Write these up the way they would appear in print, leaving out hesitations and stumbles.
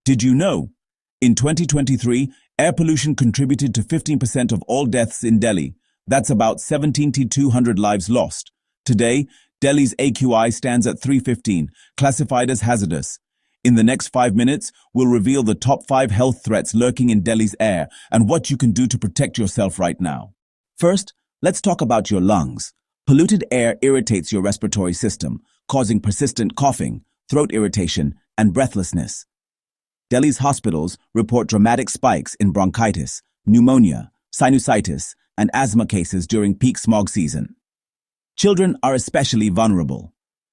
Did you know? In 2023, air pollution contributed to 15% of all deaths in Delhi. That's about 17,200 lives lost. Today, Delhi's AQI stands at 315, classified as hazardous. In the next 5 minutes, we'll reveal the top 5 health threats lurking in Delhi's air and what you can do to protect yourself right now. First, let's talk about your lungs. Polluted air irritates your respiratory system, causing persistent coughing, throat irritation, and breathlessness. Delhi's hospitals report dramatic spikes in bronchitis, pneumonia, sinusitis, and asthma cases during peak smog season. Children are especially vulnerable.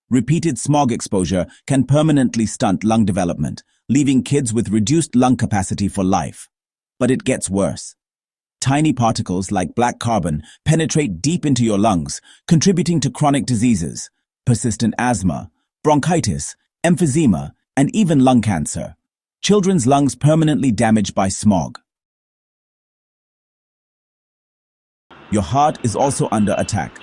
Repeated smog exposure can permanently stunt lung development, leaving kids with reduced lung capacity for life. But it gets worse. Tiny particles like black carbon penetrate deep into your lungs, contributing to chronic diseases, persistent asthma, bronchitis, emphysema, and even lung cancer. Children's lungs permanently damaged by smog. Your heart is also under attack.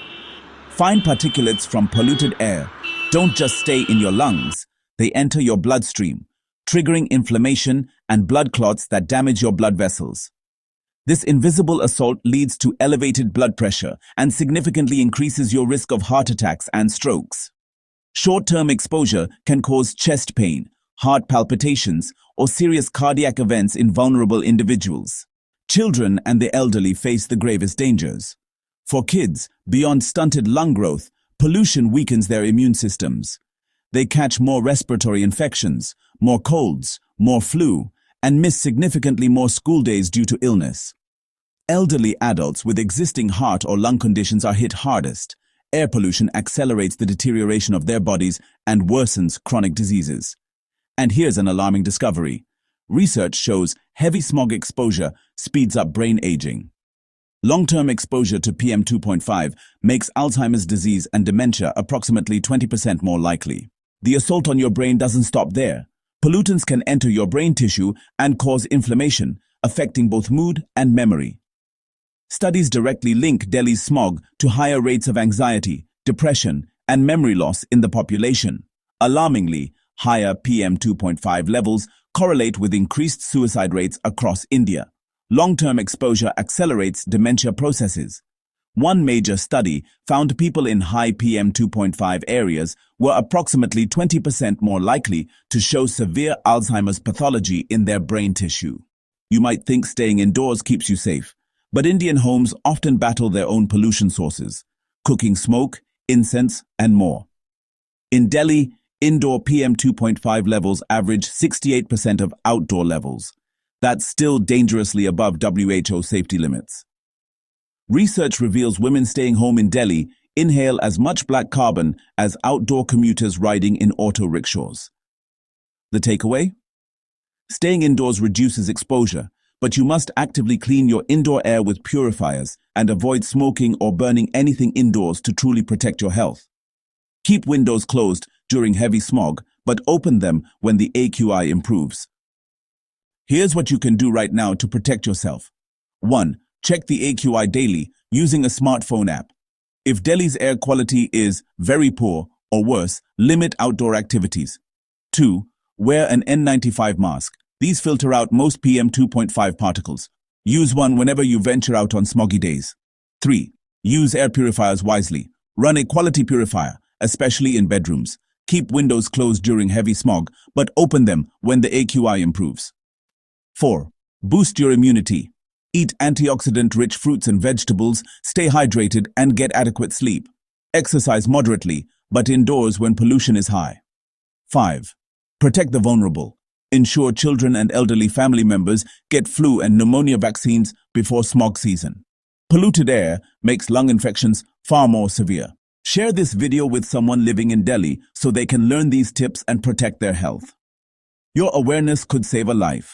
Fine particulates from polluted air don't just stay in your lungs, they enter your bloodstream, triggering inflammation and blood clots that damage your blood vessels. This invisible assault leads to elevated blood pressure and significantly increases your risk of heart attacks and strokes. Short-term exposure can cause chest pain, heart palpitations, or serious cardiac events in vulnerable individuals. Children and the elderly face the gravest dangers. For kids, beyond stunted lung growth, pollution weakens their immune systems. They catch more respiratory infections, more colds, more flu, and miss significantly more school days due to illness. Elderly adults with existing heart or lung conditions are hit hardest. Air pollution accelerates the deterioration of their bodies and worsens chronic diseases. And here's an alarming discovery. Research shows heavy smog exposure speeds up brain aging. Long-term exposure to PM 2.5 makes Alzheimer's disease and dementia approximately 20% more likely. The assault on your brain doesn't stop there. Pollutants can enter your brain tissue and cause inflammation, affecting both mood and memory. Studies directly link Delhi's smog to higher rates of anxiety, depression, and memory loss in the population. Alarmingly, higher PM 2.5 levels correlate with increased suicide rates across India. Long-term exposure accelerates dementia processes. One major study found people in high PM 2.5 areas were approximately 20% more likely to show severe Alzheimer's pathology in their brain tissue. You might think staying indoors keeps you safe, but Indian homes often battle their own pollution sources, cooking smoke, incense, and more. In Delhi, indoor PM 2.5 levels average 68% of outdoor levels. That's still dangerously above WHO safety limits. Research reveals women staying home in Delhi inhale as much black carbon as outdoor commuters riding in auto rickshaws. The takeaway? Staying indoors reduces exposure, but you must actively clean your indoor air with purifiers and avoid smoking or burning anything indoors to truly protect your health. Keep windows closed during heavy smog, but open them when the AQI improves. Here's what you can do right now to protect yourself. 1. Check the AQI daily using a smartphone app. If Delhi's air quality is very poor or worse, limit outdoor activities. 2. Wear an N95 mask. These filter out most PM 2.5 particles. Use one whenever you venture out on smoggy days. 3. Use air purifiers wisely. Run a quality purifier, especially in bedrooms. Keep windows closed during heavy smog, but open them when the AQI improves. 4. Boost your immunity. Eat antioxidant-rich fruits and vegetables, stay hydrated, and get adequate sleep. Exercise moderately, but indoors when pollution is high. 5. Protect the vulnerable. Ensure children and elderly family members get flu and pneumonia vaccines before smog season. Polluted air makes lung infections far more severe. Share this video with someone living in Delhi so they can learn these tips and protect their health. Your awareness could save a life.